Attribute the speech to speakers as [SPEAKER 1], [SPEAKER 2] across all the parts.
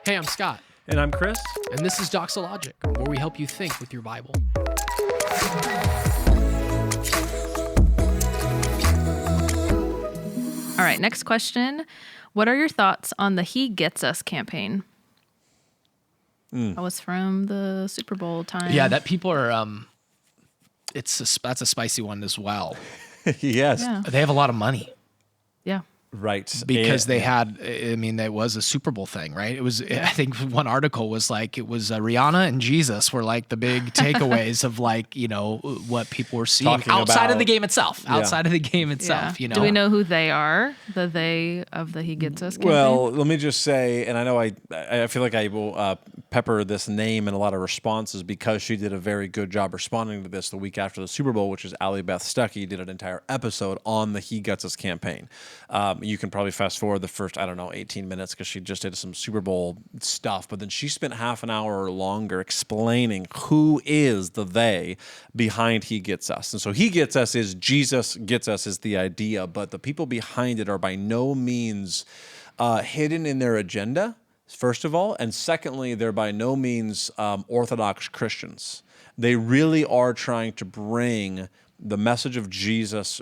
[SPEAKER 1] Hey, I'm Scott.
[SPEAKER 2] And I'm Chris.
[SPEAKER 1] And this is Doxalogic, where we help you think with your Bible.
[SPEAKER 3] All right, next question. What are your thoughts on the He Gets Us campaign? That was from the Super Bowl time.
[SPEAKER 1] Yeah, that people are, that's a spicy one as well.
[SPEAKER 2] Yes.
[SPEAKER 3] Yeah.
[SPEAKER 1] They have a lot of money.
[SPEAKER 3] Yeah.
[SPEAKER 2] Right.
[SPEAKER 1] Because they had, it was a Super Bowl thing, right? It was, I think one article was like, it was Rihanna and Jesus were like the big takeaways of like, what people were seeing
[SPEAKER 2] Talking
[SPEAKER 1] outside
[SPEAKER 2] about-
[SPEAKER 1] of the game itself,
[SPEAKER 3] Yeah. Do we know who they are? The they of the He Gets Us campaign?
[SPEAKER 2] Well, let me just say, and I know I feel like I will pepper this name in a lot of responses because she did a very good job responding to this the week after the Super Bowl, which is Allie Beth Stuckey did an entire episode on the He Gets Us campaign. You can probably fast forward the first, 18 minutes because she just did some Super Bowl stuff, but then she spent half an hour or longer explaining who is the they behind He Gets Us. And so He Gets Us is Jesus gets us is the idea, but the people behind it are by no means hidden in their agenda, first of all, and secondly, they're by no means Orthodox Christians. They really are trying to bring the message of Jesus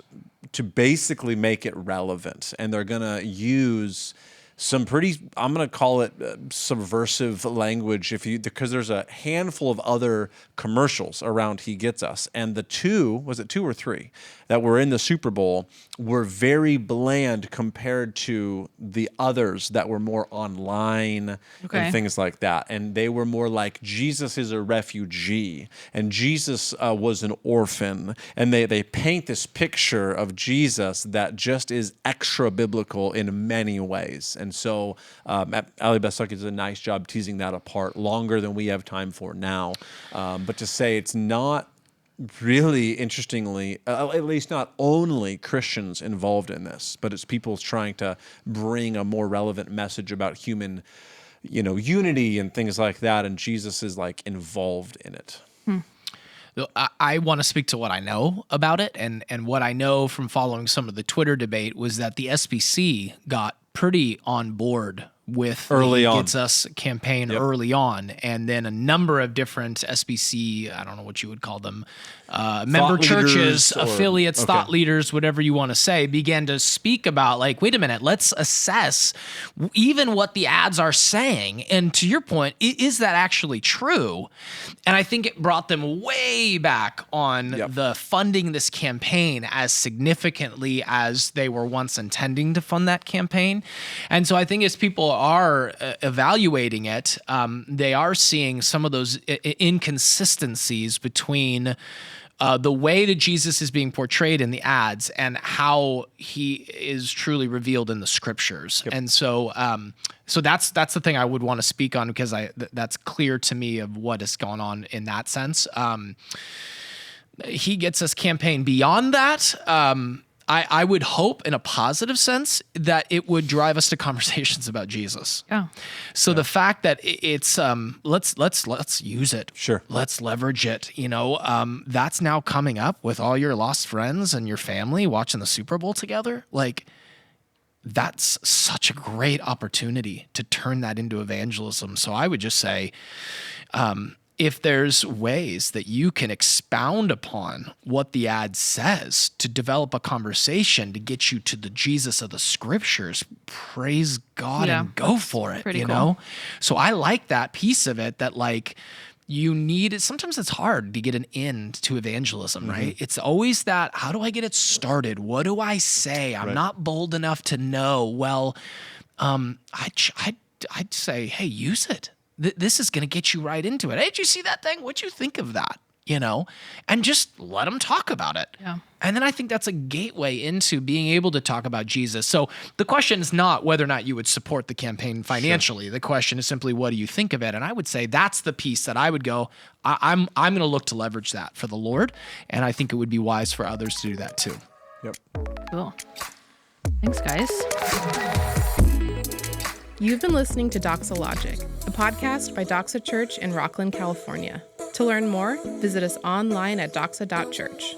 [SPEAKER 2] to basically make it relevant. And they're going to use some pretty, I'm going to call it subversive language because there's a handful of other commercials around He Gets Us. And the two or three that were in the Super Bowl were very bland compared to the others that were more online and things like that. And they were more like Jesus is a refugee and Jesus was an orphan. And they paint this picture of Jesus that just is extra biblical in many ways. And so Allie Beth Stuckey does a nice job teasing that apart, longer than we have time for now. But to say it's not really, interestingly, at least not only Christians involved in this, but it's people trying to bring a more relevant message about human, unity and things like that. And Jesus is like involved in it.
[SPEAKER 1] I want to speak to what I know about it, and what I know from following some of the Twitter debate was that the SBC got pretty on board with the He Gets Us campaign early on, and then a number of different SBC, I don't know what you would call them, member churches, affiliates, thought leaders, whatever you want to say, began to speak about like, wait a minute, let's assess even what the ads are saying. And to your point, is that actually true? And I think it brought them way back on the funding this campaign as significantly as they were once intending to fund that campaign. And so I think as people are evaluating it, they are seeing some of those inconsistencies between the way that Jesus is being portrayed in the ads and how he is truly revealed in the scriptures. And so so that's the thing I would want to speak on because that's clear to me of what has gone on in that sense. He Gets Us campaign. Beyond that, I would hope in a positive sense that it would drive us to conversations about Jesus.
[SPEAKER 3] Yeah.
[SPEAKER 1] So the fact that it's let's use it.
[SPEAKER 2] Sure.
[SPEAKER 1] Let's leverage it. That's now coming up with all your lost friends and your family watching the Super Bowl together. Like that's such a great opportunity to turn that into evangelism. So I would just say, if there's ways that you can expound upon what the ad says to develop a conversation to get you to the Jesus of the scriptures, praise God and go for it,
[SPEAKER 3] Pretty cool.
[SPEAKER 1] know? So I like that piece of it that like you need it. Sometimes it's hard to get an end to evangelism, right? It's always that, how do I get it started? What do I say? I'm not bold enough to know. Well, I'd say, hey, use it. This is going to get you right into it. Hey, did you see that thing? What'd you think of that? And just let them talk about it.
[SPEAKER 3] Yeah.
[SPEAKER 1] And then I think that's a gateway into being able to talk about Jesus. So the question is not whether or not you would support the campaign financially. Sure. The question is simply, what do you think of it? And I would say that's the piece that I would go, I'm going to look to leverage that for the Lord. And I think it would be wise for others to do that too.
[SPEAKER 2] Yep.
[SPEAKER 3] Cool. Thanks, guys.
[SPEAKER 4] You've been listening to Doxalogic, a podcast by Doxa Church in Rockland, California. To learn more, visit us online at doxa.church.